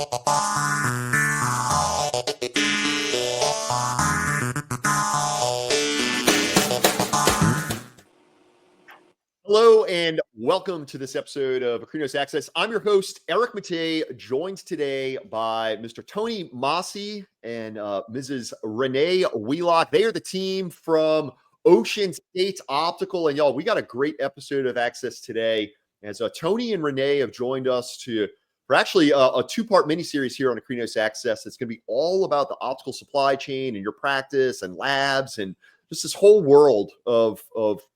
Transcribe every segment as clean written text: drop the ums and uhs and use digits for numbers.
Hello and welcome to this episode of Akrinos Access. I'm your host, Eric Matei, joined today by Mr. Tony Masi and Mrs. Renee Wheelock. They are the team from State Optical. And y'all, we got a great episode of Access today as Tony and Renee have joined us for actually a two-part miniseries here on Akrinos Access. It's going to be all about the optical supply chain and your practice and labs and just this whole world of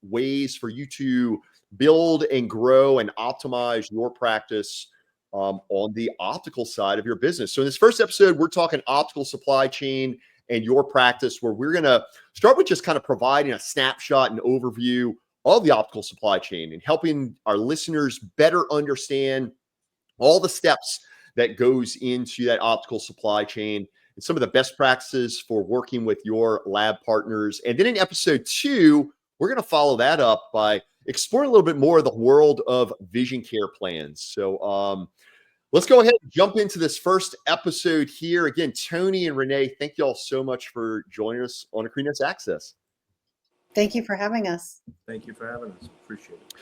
ways for you to build and grow and optimize your practice on the optical side of your business. So in this first episode, we're talking optical supply chain and your practice, where we're going to start with just kind of providing a snapshot and overview of the optical supply chain and helping our listeners better understand all the steps that goes into that optical supply chain and some of the best practices for working with your lab partners. And then in episode 2, we're going to follow that up by exploring a little bit more of the world of vision care plans. So let's go ahead and jump into this first episode here. Again, Tony and Renee, thank you all so much for joining us on Akrinos Access. Thank you for having us. Thank you for having us. Appreciate it.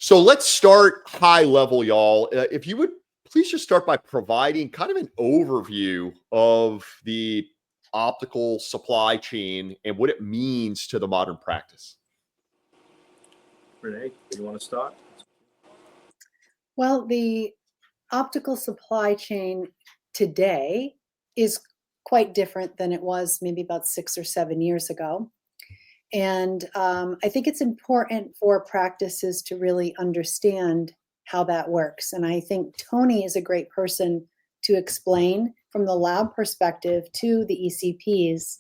So let's start high level, y'all. If you would please just start by providing kind of an overview of the optical supply chain and what it means to the modern practice. Renee, you want to start? Well, the optical supply chain today is quite different than it was maybe about 6 or 7 years ago. And I think it's important for practices to really understand how that works. And I think Tony is a great person to explain from the lab perspective to the ECPs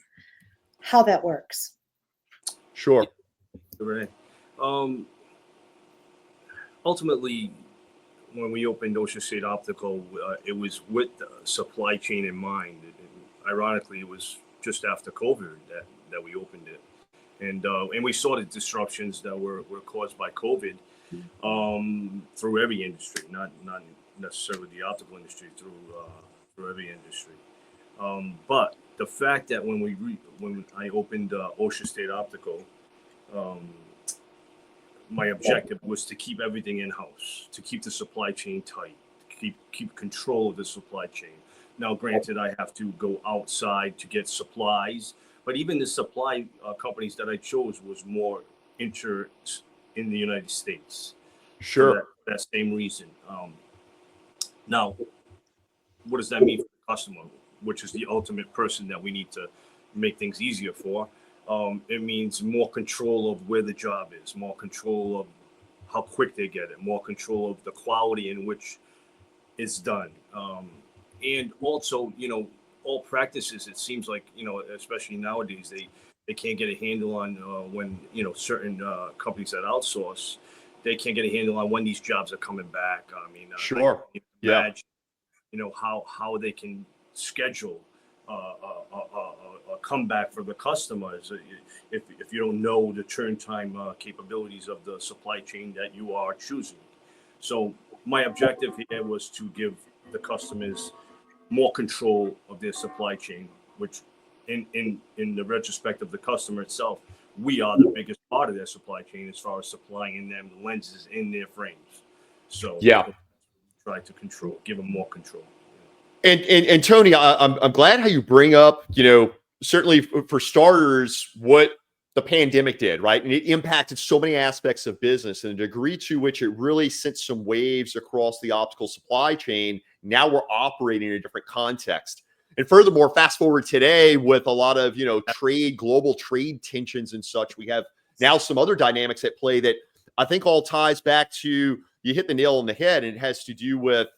how that works. Sure. Renee. Ultimately, when we opened State Optical, it was with the supply chain in mind. Ironically, it was just after COVID that we opened it. And we saw the disruptions that were caused by COVID through every industry, not necessarily the optical industry, through every industry. But the fact that when I opened State Optical, my objective was to keep everything in-house, to keep the supply chain tight, keep control of the supply chain. Now, granted, I have to go outside to get supplies, but even the supply companies that I chose was more in the United States. Sure. For that same reason. Now, what does that mean for the customer, which is the ultimate person that we need to make things easier for? It means more control of where the job is, more control of how quick they get it, more control of the quality in which it's done. And also, all practices, it seems like, especially nowadays, they can't get a handle on when, certain companies that outsource, they can't get a handle on when these jobs are coming back. I mean, sure. Imagine, how they can schedule a comeback for the customers if you don't know the turn time capabilities of the supply chain that you are choosing. So my objective here was to give the customers more control of their supply chain, which in the retrospect of the customer itself, we are the biggest part of their supply chain as far as supplying them the lenses in their frames. So try to give them more control. And Tony, I'm glad how you bring up, certainly for starters, what the pandemic did, right? And it impacted so many aspects of business, and the degree to which it really sent some waves across the optical supply chain. Now we're operating in a different context. And furthermore, fast forward today with a lot of, global trade tensions and such, we have now some other dynamics at play that I think all ties back to, you hit the nail on the head, and it has to do with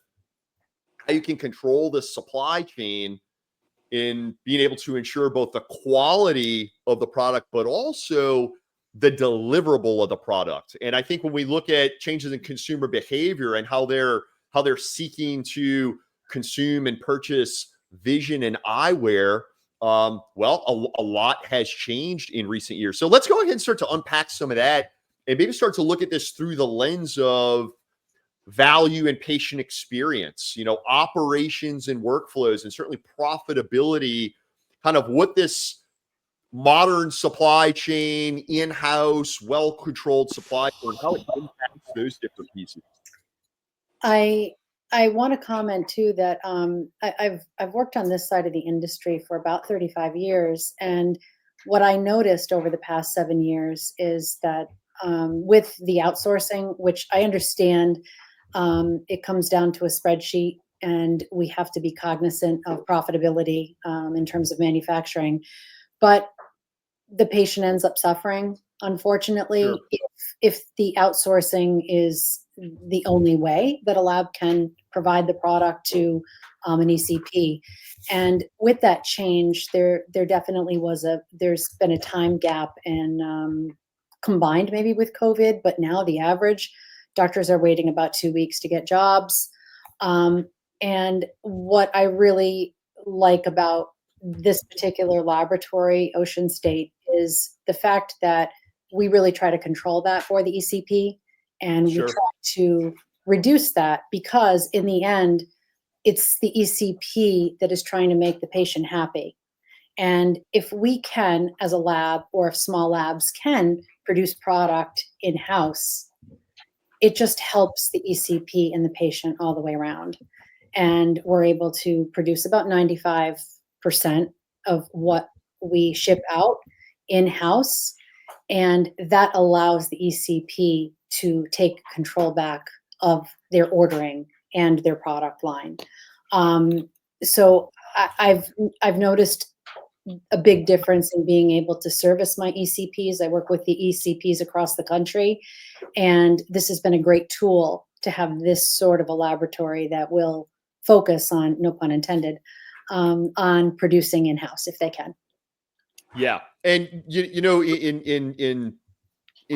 how you can control the supply chain in being able to ensure both the quality of the product, but also the deliverable of the product. And I think when we look at changes in consumer behavior and how they're seeking to consume and purchase vision and eyewear, a lot has changed in recent years. So let's go ahead and start to unpack some of that and maybe start to look at this through the lens of value and patient experience, operations and workflows, and certainly profitability, kind of what this modern supply chain, in-house, well-controlled supply chain, how it impacts those different pieces. I want to comment too that I've worked on this side of the industry for about 35 years, and what I noticed over the past 7 years is that with the outsourcing, which I understand, it comes down to a spreadsheet, and we have to be cognizant of profitability in terms of manufacturing, but the patient ends up suffering, unfortunately, Sure. if the outsourcing is the only way that a lab can provide the product to an ECP. And with that change, there definitely there's been a time gap, and combined maybe with COVID, but now the average doctors are waiting about 2 weeks to get jobs. And what I really like about this particular laboratory, Ocean State, is the fact that we really try to control that for the ECP, and Sure. we try to reduce that, because in the end, it's the ECP that is trying to make the patient happy. And if we can, as a lab, or if small labs can produce product in-house, it just helps the ECP and the patient all the way around. And we're able to produce about 95% of what we ship out in-house, and that allows the ECP to take control back of their ordering and their product line. So I've noticed a big difference in being able to service my ECPs. I work with the ECPs across the country, and this has been a great tool to have this sort of a laboratory that will focus on, no pun intended, on producing in-house if they can. Yeah, and in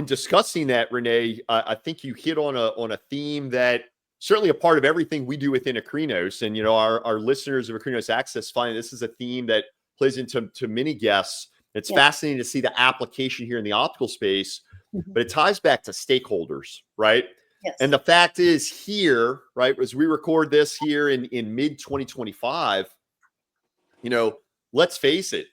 discussing that, Renee, I think you hit on a theme that certainly a part of everything we do within Akrinos, and our listeners of Akrinos Access find this is a theme that plays into many guests. It's fascinating to see the application here in the optical space, but it ties back to stakeholders, right? Yes. And the fact is here, right, as we record this here in mid 2025, let's face it,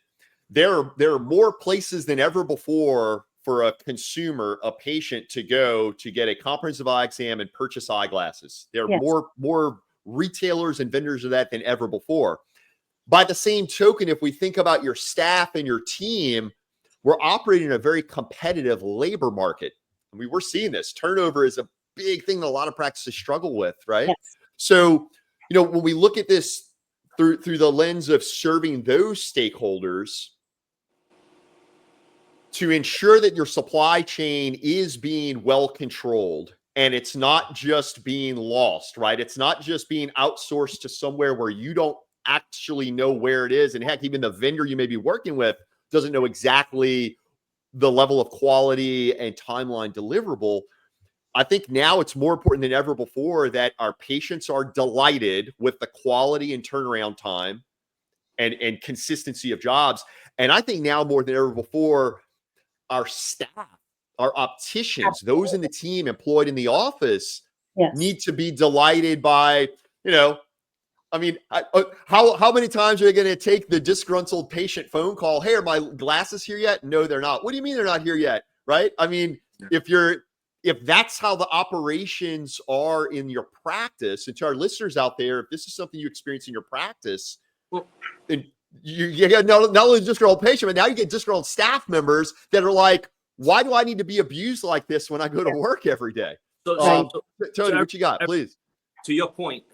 there are more places than ever before for a consumer, a patient, to go to get a comprehensive eye exam and purchase eyeglasses. There are more retailers and vendors of that than ever before. By the same token, if we think about your staff and your team, we're operating in a very competitive labor market. I mean, we're seeing this. Turnover is a big thing that a lot of practices struggle with, right? Yes. So, when we look at this through the lens of serving those stakeholders, to ensure that your supply chain is being well controlled and it's not just being lost, right? It's not just being outsourced to somewhere where you don't actually know where it is. And heck, even the vendor you may be working with doesn't know exactly the level of quality and timeline deliverable. I think now it's more important than ever before that our patients are delighted with the quality and turnaround time and consistency of jobs. And I think now more than ever before, our staff, our opticians, those in the team employed in the office need to be delighted by, how many times are they going to take the disgruntled patient phone call? Hey, are my glasses here yet? No, they're not. What do you mean they're not here yet? Right? I mean, if that's how the operations are in your practice, and to our listeners out there, if this is something you experience in your practice, then you get not only disgruntled patient, but now you get disgruntled staff members that are like, why do I need to be abused like this when I go to work every day? Tony, what you got, please? To your point,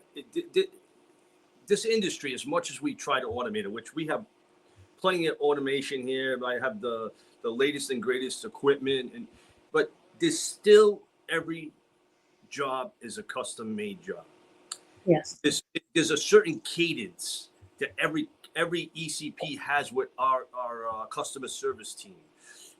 this industry, as much as we try to automate it, which we have plenty of automation here, I have the latest and greatest equipment, but there's still, every job is a custom-made job. Yes. There's a certain cadence that every ECP has with our customer service team.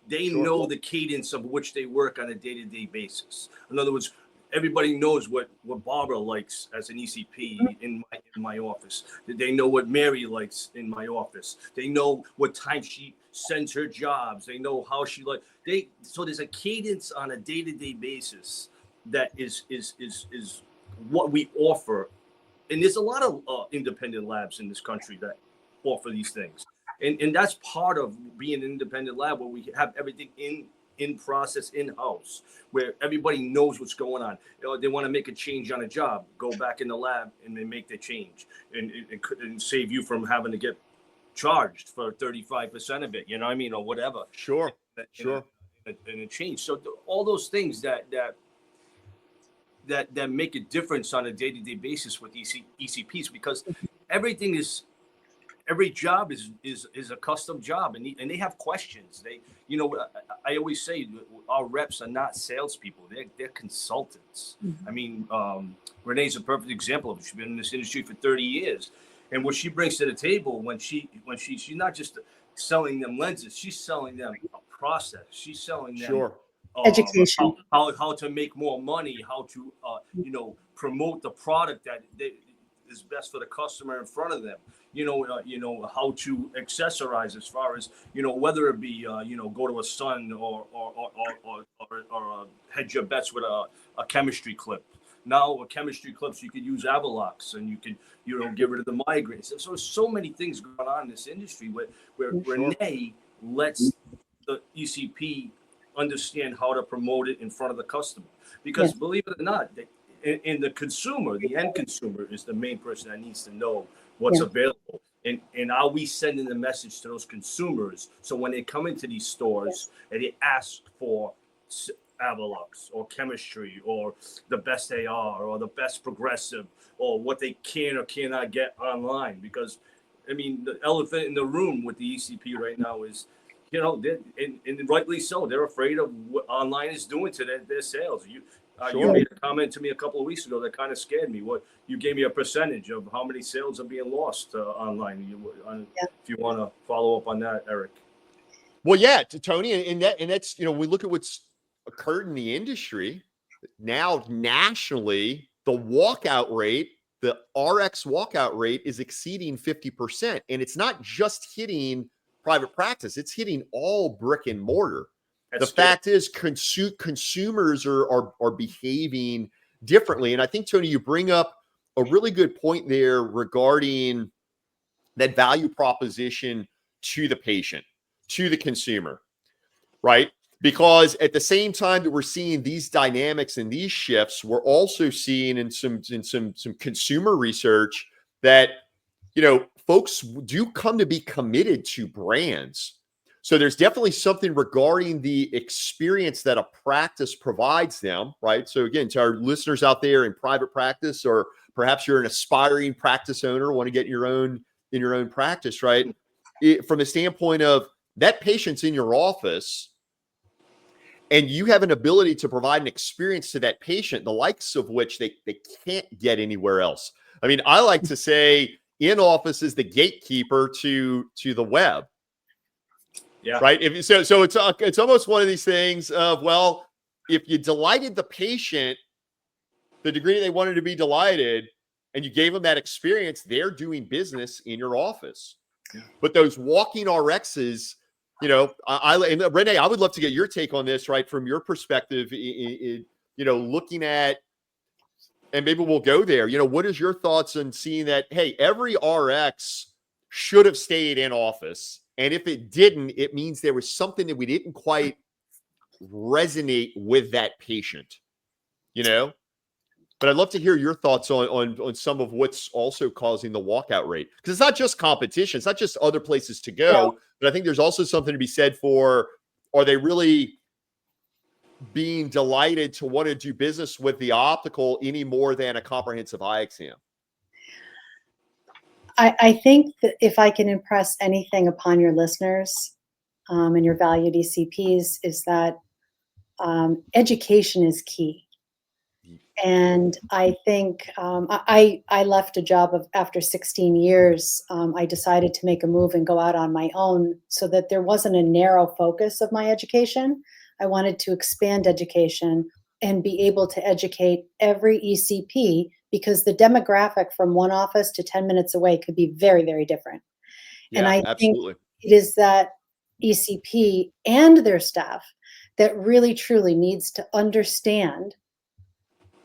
They know the cadence of which they work on a day-to-day basis. In other words, everybody knows what Barbara likes as an ECP in my office. They know what Mary likes in my office. They know what time she sends her jobs. They know how she so there's a cadence on a day-to-day basis that is what we offer. And there's a lot of independent labs in this country that offer these things. And that's part of being an independent lab, where we have everything in process, in-house, where everybody knows what's going on. You know, they want to make a change on a job, go back in the lab and they make the change and save you from having to get charged for 35% of it, you know what I mean, or whatever. Sure. And a change. So all those things that make a difference on a day-to-day basis with ECPs, because every job is a custom job, and they have questions. They, you know, I always say our reps are not salespeople; they're consultants. I mean, Renee's a perfect example of it. She's been in this industry for 30 years, and what she brings to the table when she's not just selling them lenses, she's selling them a process. She's selling them education, how to make more money, how to promote the product that is best for the customer in front of them. You know how to accessorize, as far as, you know, whether it be go to a sun or hedge your bets with a chemistry clip. Now with chemistry clips, you could use Avalox, and you can get rid of the migraines. So many things going on in this industry where Renee lets the ECP understand how to promote it in front of the customer, because believe it or not, in the consumer, the end consumer is the main person that needs to know what's available, and are we sending the message to those consumers, so when they come into these stores and they ask for Avalox or chemistry or the best AR or the best progressive or what they can or cannot get online. Because I mean, the elephant in the room with the ECP right now is, and rightly so, they're afraid of what online is doing to their sales. You made a comment to me a couple of weeks ago that kind of scared me. What you gave me a percentage of how many sales are being lost online. If you want to follow up on that, Eric. Well, yeah, Tony, and that's, we look at what's occurred in the industry now nationally. The walkout rate, the RX walkout rate, is exceeding 50%, and it's not just hitting private practice; it's hitting all brick and mortar. The fact is, consumers are behaving differently, and I think, Tony, you bring up a really good point there regarding that value proposition to the patient, to the consumer, right? Because at the same time that we're seeing these dynamics and these shifts, we're also seeing in some consumer research that, folks do come to be committed to brands. So there's definitely something regarding the experience that a practice provides them, right? So again, to our listeners out there in private practice, or perhaps you're an aspiring practice owner, want to get in your own practice, right? From the standpoint of that patient's in your office, and you have an ability to provide an experience to that patient, the likes of which they can't get anywhere else. I mean, I like to say in office is the gatekeeper to the web. Yeah. Right. So it's almost one of these things of, well, if you delighted the patient, the degree they wanted to be delighted, and you gave them that experience, they're doing business in your office. Yeah. But those walking RXs, and Renee, I would love to get your take on this, right? From your perspective, looking at, and maybe we'll go there, what is your thoughts on seeing that, hey, every RX should have stayed in office. And if it didn't, it means there was something that we didn't quite resonate with that patient, But I'd love to hear your thoughts on some of what's also causing the walkout rate. Because it's not just competition. It's not just other places to go. But I think there's also something to be said for, are they really being delighted to want to do business with the optical any more than a comprehensive eye exam? I think that if I can impress anything upon your listeners and your valued ECPs, is that education is key. And I think I left a job after 16 years. I decided to make a move and go out on my own, so that there wasn't a narrow focus of my education. I wanted to expand education and be able to educate every ECP, because the demographic from one office to 10 minutes away could be very, very different. Yeah, and I absolutely. think it is that ECP and their staff that really truly needs to understand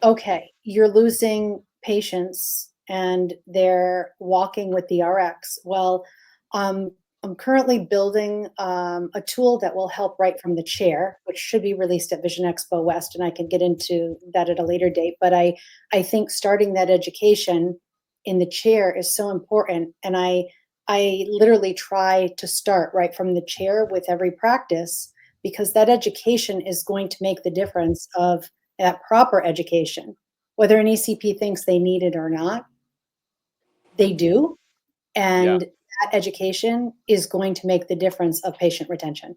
okay, you're losing patients and they're walking with the RX. Well, I'm currently building a tool that will help right from the chair, which should be released at Vision Expo West, and I can get into that at a later date. But I think starting that education in the chair is so important, and I literally try to start right from the chair with every practice, because that education is going to make the difference of that proper education. Whether an ECP thinks they need it or not, they do. Yeah. And that education is going to make the difference of patient retention.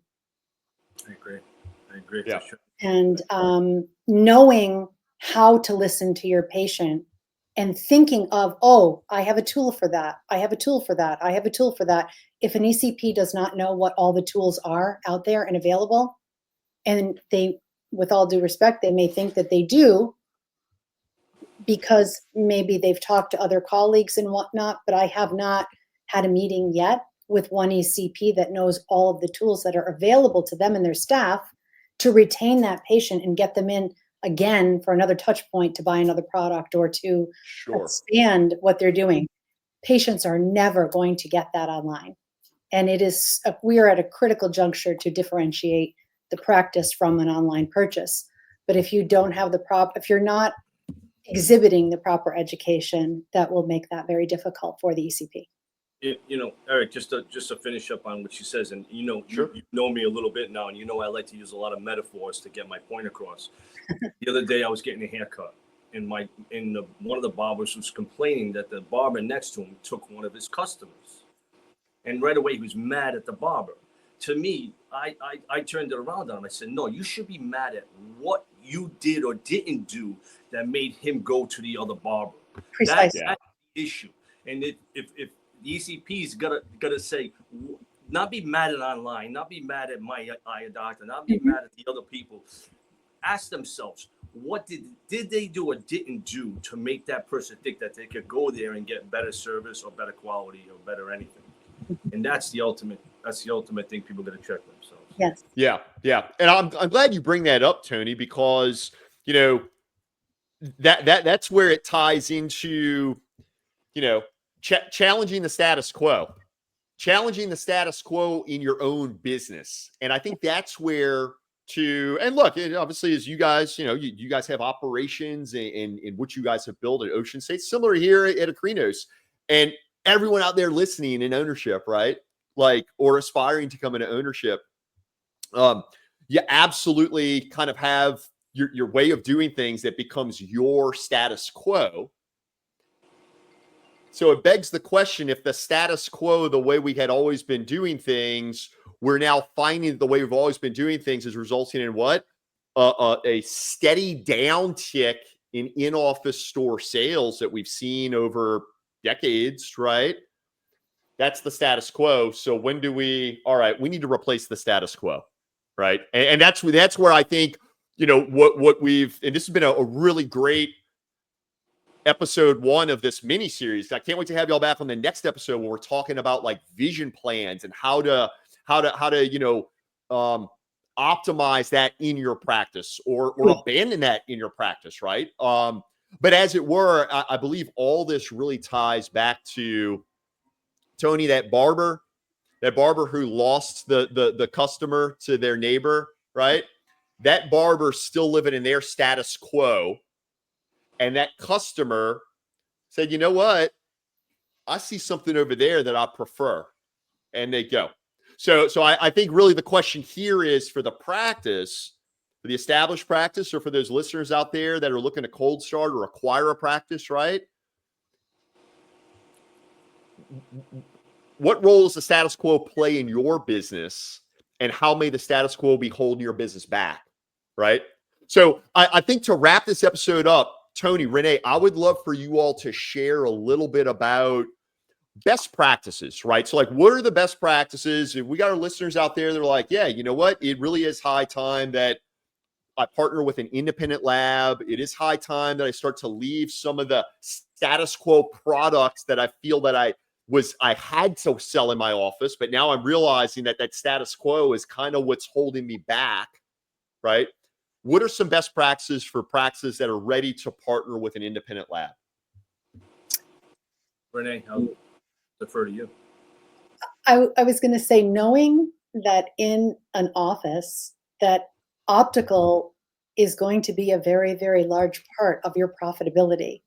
I agree. I agree Yeah. for sure. And knowing how to listen to your patient and thinking of, oh, I have a tool for that. I have a tool for that. I have a tool for that. If an ECP does not know what all the tools are out there and available, and they, with all due respect, they may think that they do because maybe they've talked to other colleagues and whatnot, but I have not had a meeting yet with one ECP that knows all of the tools that are available to them and their staff to retain that patient and get them in again for another touch point to buy another product or to Sure. expand what they're doing. Patients are never going to get that online. And we are at a critical juncture to differentiate the practice from an online purchase. But if you don't have if you're not exhibiting the proper education, that will make that very difficult for the ECP. Eric, just to finish up on what she says, and Sure. you know me a little bit now, and I like to use a lot of metaphors to get my point across. The other day I was getting a haircut, and one of the barbers was complaining that the barber next to him took one of his customers, and right away he was mad at the barber. To me, I turned it around on him. I said, no, you should be mad at what you did or didn't do that made him go to the other barber. Precisely. That's the issue. And if the ECP's gotta say, not be mad at online, not be mad at my eye doctor, not be mad at the other people. Ask themselves, what did they do or didn't do to make that person think that they could go there and get better service or better quality or better anything? And that's the ultimate thing people got to check themselves. Yes. Yeah. Yeah. And I'm glad you bring that up, Tony, because that's where it ties into challenging the status quo in your own business. And I think that's where and look, obviously, as you guys, you guys have operations in which you guys have built at Ocean State, similar here at Akrinos, and everyone out there listening in ownership, right? Like, or aspiring to come into ownership. You absolutely kind of have your way of doing things that becomes your status quo. So it begs the question, if the status quo, the way we had always been doing things, we're now finding the way we've always been doing things is resulting in what? A steady downtick in office store sales that we've seen over decades, right? That's the status quo. So when do we need to replace the status quo, right? And that's where I think, what we've, and this has been a really great episode 1 of this mini series. I can't wait to have y'all back on the next episode when we're talking about like vision plans and how to optimize that in your practice or abandon that in your practice, right? But as it were, I believe all this really ties back to Tony, that barber who lost the customer to their neighbor, right? That barber still living in their status quo. And that customer said, you know what? I see something over there that I prefer. And they go. So I think really the question here is for the practice, for the established practice, or for those listeners out there that are looking to cold start or acquire a practice, right? What role does the status quo play in your business, and how may the status quo be holding your business back, right? So I think to wrap this episode up, Tony, Renee, I would love for you all to share a little bit about best practices, right? So like, what are the best practices? If we got our listeners out there that are like, yeah, you know what? It really is high time that I partner with an independent lab. It is high time that I start to leave some of the status quo products that I feel that I had to sell in my office, but now I'm realizing that status quo is kind of what's holding me back, right? what are some best practices for practices that are ready to partner with an independent lab? Renee, I'll defer to you. I was going to say, knowing that in an office that optical is going to be a very, very large part of your profitability,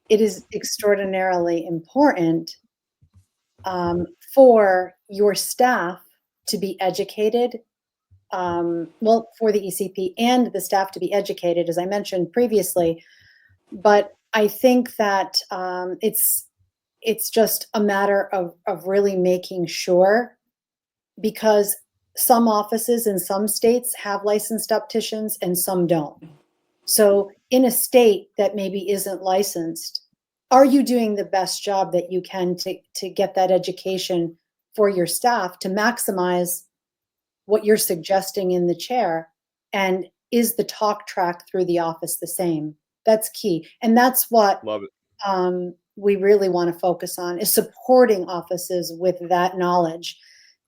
it is extraordinarily important for your staff to be educated, well, for the ECP and the staff to be educated, as I mentioned previously. But I think that it's just a matter of really making sure, because some offices in some states have licensed opticians and some don't. So in a state that maybe isn't licensed, are you doing the best job that you can to get that education for your staff to maximize what you're suggesting in the chair? And is the talk track through the office the same? That's key. And that's what Love it. we really want to focus on, is supporting offices with that knowledge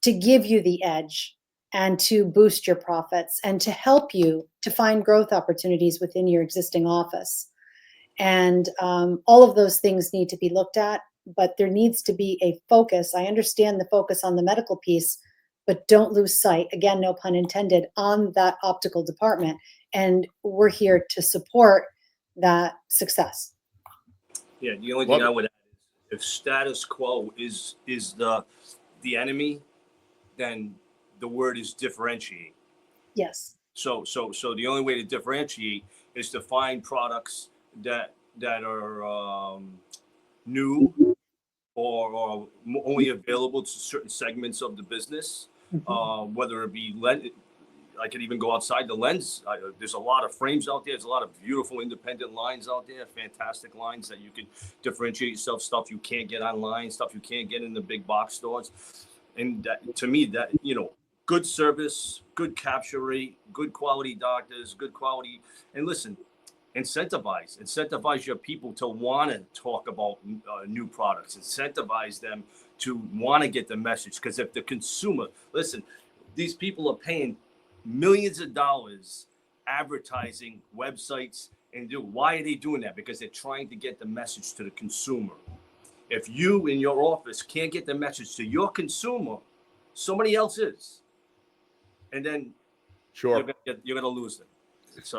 to give you the edge and to boost your profits and to help you to find growth opportunities within your existing office. And all of those things need to be looked at, but there needs to be a focus. I understand the focus on the medical piece, but don't lose sight, again, no pun intended, on that optical department. And we're here to support that success. Yeah, the only thing I would add is, if status quo is the enemy, then the word is differentiate. Yes. So the only way to differentiate is to find products that are new or only available to certain segments of the business. Whether it be I could even go outside the lens. There's a lot of frames out there. There's a lot of beautiful independent lines out there, fantastic lines that you can differentiate yourself, stuff you can't get online, stuff you can't get in the big box stores. And that, to me, that, good service, good capture rate, good quality doctors, good quality. And listen, incentivize your people to want to talk about new products, incentivize them to want to get the message. Because if the consumer, listen, these people are paying millions of dollars advertising websites, and why are they doing that? Because they're trying to get the message to the consumer. If you in your office can't get the message to your consumer, somebody else is, and then Sure, you're gonna lose them.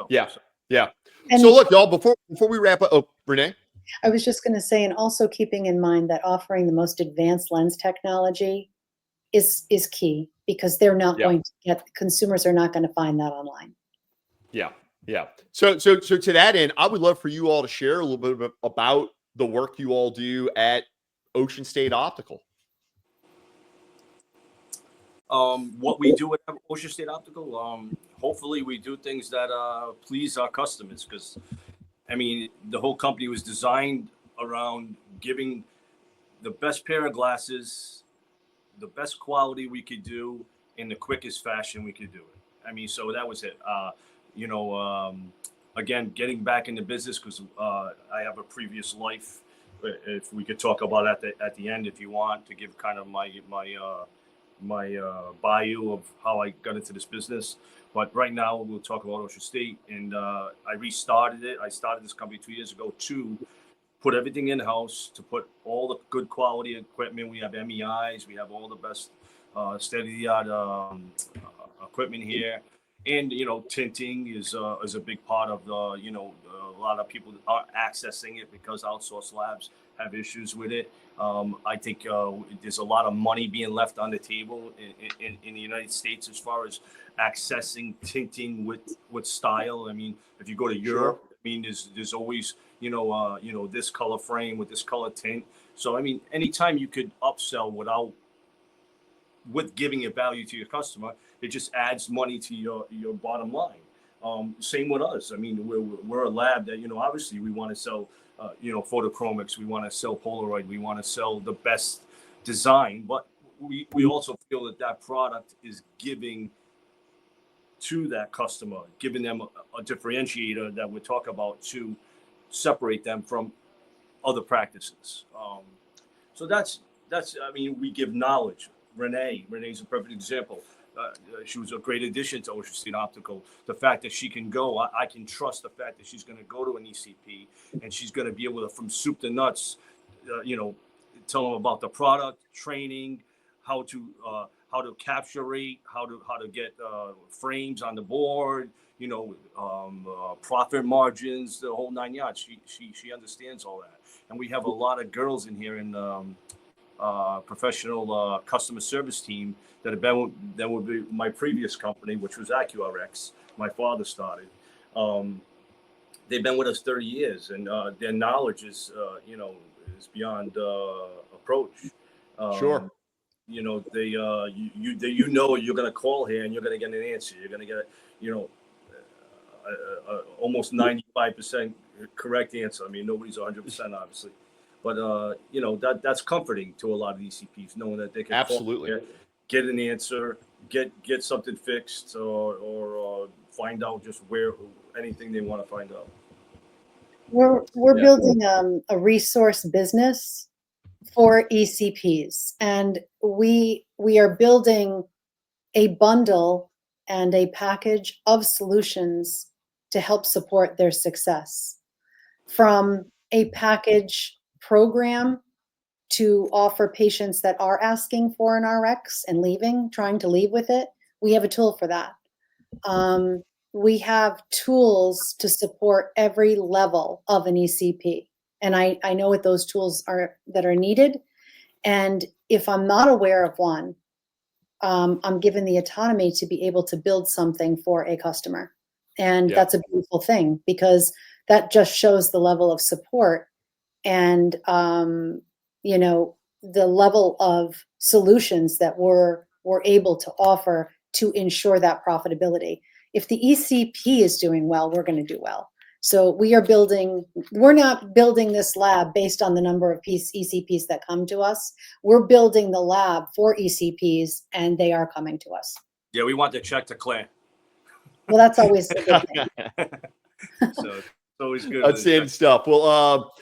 Yeah. And So look, y'all, before we wrap up, Renee. I was just going to say, and also keeping in mind that offering the most advanced lens technology is key, because they're not going to get, consumers are not going to find that online. Yeah. So to that end, I would love for you all to share a little bit about the work you all do at State Optical. What we do at Ocean State Optical, hopefully we do things that please our customers, because I mean, the whole company was designed around giving the best pair of glasses, the best quality we could do in the quickest fashion we could do it. I mean, so that was it. Again, getting back into business, because I have a previous life. If we could talk about at the end, if you want, to give kind of my bio of how I got into this business. But right now we'll talk about Ocean State, and I restarted it. I started this company 2 years ago to put everything in house, to put all the good quality equipment. We have MEIs, we have all the best state of the art equipment here, and tinting is a big part of the a lot of people aren't accessing it because outsourced labs have issues with it. I think there's a lot of money being left on the table in the United States as far as accessing tinting with style. I mean, if you go to Europe, I mean, there's always this color frame with this color tint. So I mean, anytime you could upsell with giving a value to your customer, it just adds money to your bottom line. Same with us. I mean, we're a lab that obviously we want to sell photochromics, we want to sell Polaroid, we want to sell the best design, but we also feel that product is giving to that customer, giving them a differentiator that we talk about to separate them from other practices. So that's I mean, we give knowledge. Renee's a perfect example. she was a great addition to Ocean State Optical. The fact that she can go, I can trust the fact that she's going to go to an ECP and she's going to be able to, from soup to nuts, tell them about the product, training, how to capture rate, how to get frames on the board, profit margins, the whole 9 yards. She understands all that. And we have a lot of girls in here in professional customer service team that would be my previous company, which was AccuRx. My father started. They've been with us 30 years, and their knowledge is beyond approach. Sure. You're going to call here and you're going to get an answer. You're going to get almost 95% correct answer. I mean, nobody's 100%, obviously, but that's comforting to a lot of ECPs, knowing that they can absolutely call, get an answer, get something fixed, or find out just where anything they want to find out. We're building a resource business for ECPs, and we are building a bundle and a package of solutions to help support their success, from a package program to offer patients that are asking for an RX and trying to leave with it. We have a tool for that. We have tools to support every level of an ECP. And I know what those tools are that are needed. And if I'm not aware of one, I'm given the autonomy to be able to build something for a customer. And that's a beautiful thing, because that just shows the level of support and, the level of solutions that we're able to offer to ensure that profitability. If the ECP is doing well, we're going to do well. So we're not building this lab based on the number of ECPs that come to us. We're building the lab for ECPs, and they are coming to us. Yeah, we want the check to Claire. Well, that's always a good thing. So it's always good. Outstanding stuff. Well,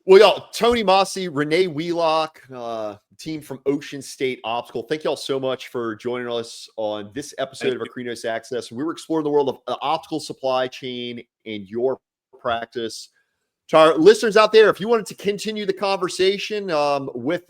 y'all, Tony Masi, Renee Wheelock, team from Ocean State Optical. Thank y'all so much for joining us on this episode of Akrinos Access. We were exploring the world of the optical supply chain and your practice. To our listeners out there, if you wanted to continue the conversation with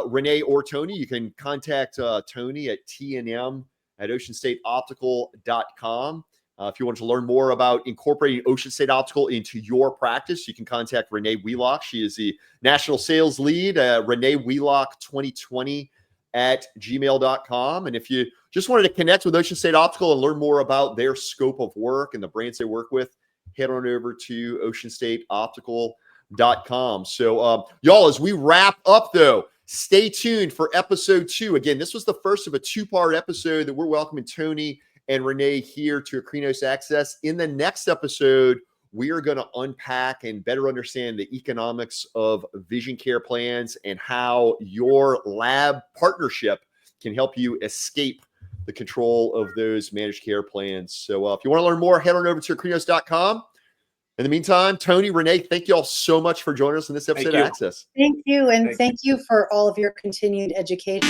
Renee or Tony, you can contact Tony at tnm@oceanstateoptical.com. If you want to learn more about incorporating Ocean State Optical into your practice, you can contact Renee Wheelock. She is the national sales lead, Renee Wheelock 2020 at gmail.com. And if you just wanted to connect with Ocean State Optical and learn more about their scope of work and the brands they work with, head on over to oceanstateoptical.com. So y'all, as we wrap up though, stay tuned for episode 2. Again, this was the first of a 2-part episode that we're welcoming Tony and Renee here to Akrinos Access. In the next episode, we are going to unpack and better understand the economics of vision care plans and how your lab partnership can help you escape the control of those managed care plans. So if you want to learn more, head on over to akrinos.com. In the meantime, Tony, Renee, thank you all so much for joining us in this episode of Access. Thank you. And thank you for all of your continued education.